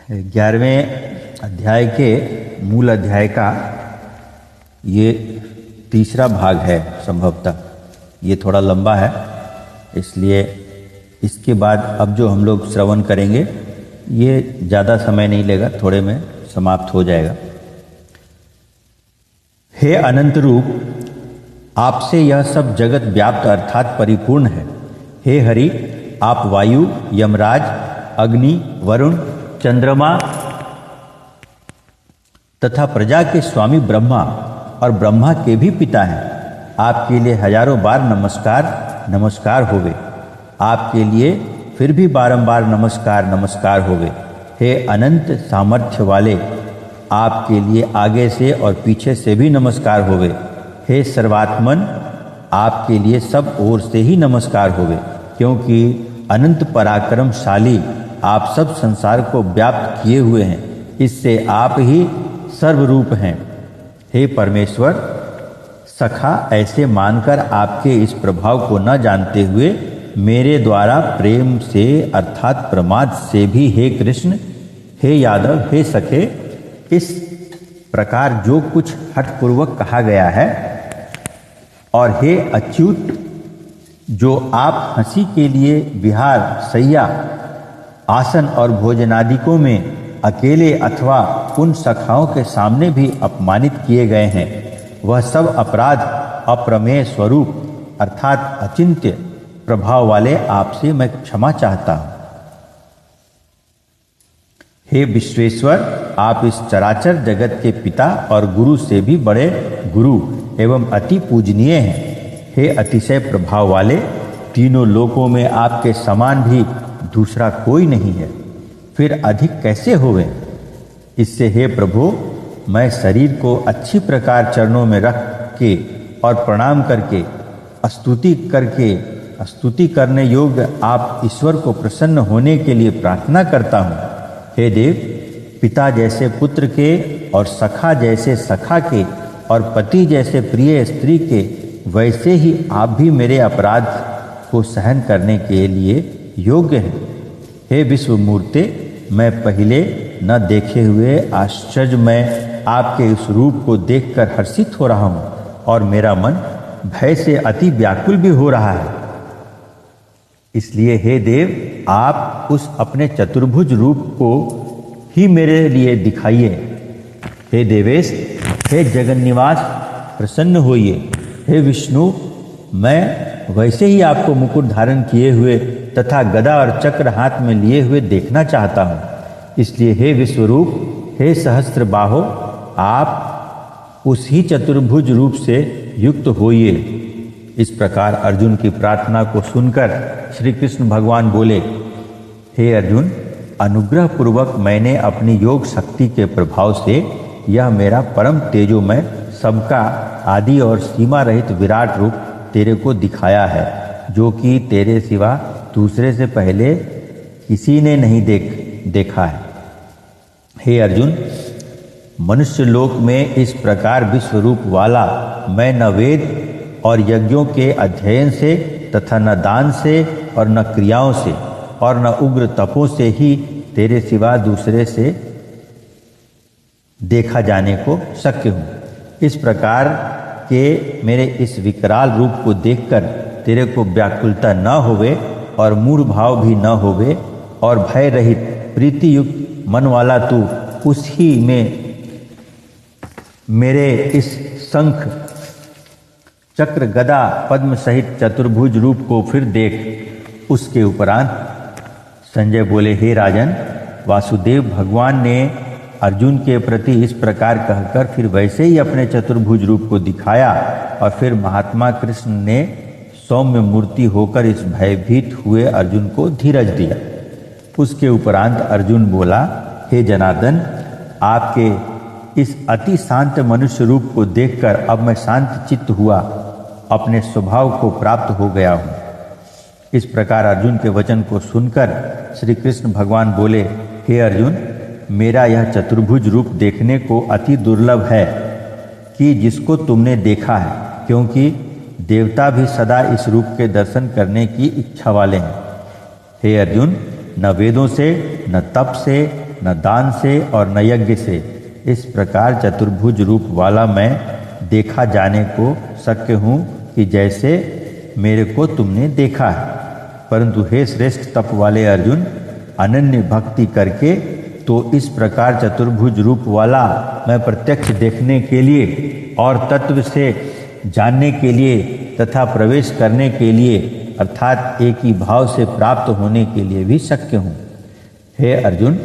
11वें अध्याय के मूल अध्याय का ये तीसरा भाग है। संभवतः ये थोड़ा लंबा है, इसलिए इसके बाद अब जो हम लोग श्रवण करेंगे ये ज़्यादा समय नहीं लेगा, थोड़े में समाप्त हो जाएगा। हे अनंत रूप, आपसे यह सब जगत व्याप्त अर्थात परिपूर्ण है। हे हरि, आप वायु, यमराज, अग्नि, वरुण, चंद्रमा तथा प्रजा के स्वामी ब्रह्मा और ब्रह्मा के भी पिता हैं। आपके लिए हजारों बार नमस्कार होवे। आपके लिए फिर भी बारंबार नमस्कार होवे। हे अनंत सामर्थ्य वाले, आपके लिए आगे से और पीछे से भी नमस्कार होवे। हे सर्वात्मन, आपके लिए सब ओर से ही नमस्कार होवे, क्योंकि अनंत पराक्रमशाली आप सब संसार को व्याप्त किए हुए हैं। इससे आप ही सर्वरूप हैं। हे परमेश्वर, सखा ऐसे मानकर आपके इस प्रभाव को न जानते हुए मेरे द्वारा प्रेम से अर्थात प्रमाद से भी हे कृष्ण, हे यादव, हे सखे, इस प्रकार जो कुछ हठपूर्वक कहा गया है, और हे अच्युत, जो आप हंसी के लिए विहार, शैया, आसन और भोजनादिकों में अकेले अथवा उन सखाओं के सामने भी अपमानित किए गए हैं, वह सब अपराध अप्रमेय स्वरूप अर्थात अचिंत्य प्रभाव वाले आपसे मैं क्षमा चाहता हूं। हे विश्वेश्वर, आप इस चराचर जगत के पिता और गुरु से भी बड़े गुरु एवं अति पूजनीय हैं। हे अतिशय प्रभाव वाले, तीनों लोकों में आपके समान भी दूसरा कोई नहीं है, फिर अधिक कैसे होवे। इससे हे प्रभु, मैं शरीर को अच्छी प्रकार चरणों में रख के और प्रणाम करके स्तुति करने योग्य आप ईश्वर को प्रसन्न होने के लिए प्रार्थना करता हूँ। हे देव, पिता जैसे पुत्र के और सखा जैसे सखा के और पति जैसे प्रिय स्त्री के, वैसे ही आप भी मेरे अपराध को सहन करने के लिए योग्य हैं। हे विश्वमूर्ते, मैं पहले न देखे हुए आश्चर्यमय आपके इस रूप को देखकर हर्षित हो रहा हूँ, और मेरा मन भय से अति व्याकुल भी हो रहा है। इसलिए हे देव, आप उस अपने चतुर्भुज रूप को ही मेरे लिए दिखाइए। हे देवेश, हे जगन्निवास, प्रसन्न होइए। हे विष्णु, मैं वैसे ही आपको मुकुट धारण किए हुए तथा गदा और चक्र हाथ में लिए हुए देखना चाहता हूँ। इसलिए हे विश्वरूप, हे सहस्त्र बाहो, आप उस ही चतुर्भुज रूप से युक्त होइए। इस प्रकार अर्जुन की प्रार्थना को सुनकर श्री कृष्ण भगवान बोले, हे अर्जुन, अनुग्रह पूर्वक मैंने अपनी योग शक्ति के प्रभाव से यह मेरा परम तेजोमय, सबका आदि और सीमा रहित विराट रूप तेरे को दिखाया है, जो कि तेरे सिवा दूसरे से पहले किसी ने नहीं देखा है। हे अर्जुन, मनुष्य लोक में इस प्रकार विश्व रूप वाला मैं न वेद और यज्ञों के अध्ययन से तथा न दान से और न क्रियाओं से और न उग्र तपों से ही तेरे सिवा दूसरे से देखा जाने को शक्य हूँ। इस प्रकार के मेरे इस विकराल रूप को देखकर तेरे को व्याकुलता न होवे और मूढ़ भाव भी न होवे, और भय रहित प्रीति युक्त मन वाला तू उस ही में मेरे इस शंख, चक्र, गदा, पद्म सहित चतुर्भुज रूप को फिर देख। उसके उपरांत संजय बोले, हे राजन, वासुदेव भगवान ने अर्जुन के प्रति इस प्रकार कहकर फिर वैसे ही अपने चतुर्भुज रूप को दिखाया, और फिर महात्मा कृष्ण ने सौम्य मूर्ति होकर इस भयभीत हुए अर्जुन को धीरज दिया। उसके उपरांत अर्जुन बोला, हे जनार्दन, आपके इस अति शांत मनुष्य रूप को देखकर अब मैं शांत चित्त हुआ अपने स्वभाव को प्राप्त हो गया हूँ। इस प्रकार अर्जुन के वचन को सुनकर श्री कृष्ण भगवान बोले, हे अर्जुन, मेरा यह चतुर्भुज रूप देखने को अति दुर्लभ है कि जिसको तुमने देखा है, क्योंकि देवता भी सदा इस रूप के दर्शन करने की इच्छा वाले हैं। हे अर्जुन, न वेदों से, न तप से, न दान से और न यज्ञ से। इस प्रकार चतुर्भुज रूप वाला मैं देखा जाने को शक्य हूँ कि जैसे मेरे को तुमने देखा है। परंतु हे श्रेष्ठ तप वाले अर्जुन, अनन्य भक्ति करके तो इस प्रकार चतुर्भुज रूप वाला मैं प्रत्यक्ष देखने के लिए और तत्व से जानने के लिए तथा प्रवेश करने के लिए अर्थात एक ही भाव से प्राप्त होने के लिए भी शक्य हूँ। हे अर्जुन,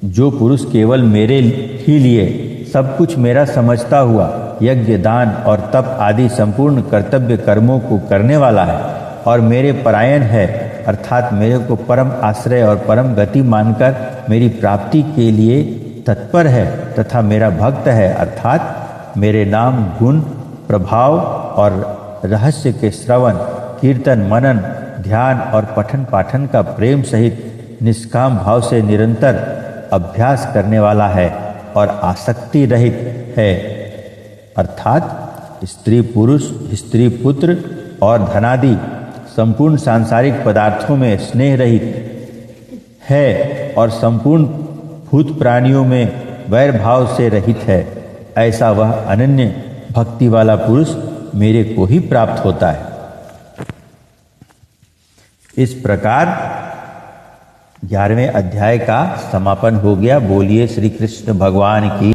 जो पुरुष केवल मेरे ही लिए सब कुछ मेरा समझता हुआ यज्ञ, दान और तप आदि संपूर्ण कर्तव्य कर्मों को करने वाला है और मेरे परायण है अर्थात मेरे को परम आश्रय और परम गति मानकर मेरी प्राप्ति के लिए तत्पर है तथा मेरा भक्त है अर्थात मेरे नाम, गुण, प्रभाव और रहस्य के श्रवण, कीर्तन, मनन, ध्यान और पठन पाठन का प्रेम सहित निष्काम भाव से निरंतर अभ्यास करने वाला है और आसक्ति रहित है अर्थात स्त्री पुरुष, स्त्री पुत्र और धनादि संपूर्ण सांसारिक पदार्थों में स्नेह रहित है और संपूर्ण भूत प्राणियों में वैर भाव से रहित है, ऐसा वह अनन्य भक्ति वाला पुरुष मेरे को ही प्राप्त होता है। इस प्रकार 11वें अध्याय का समापन हो गया। बोलिए श्री कृष्ण भगवान की।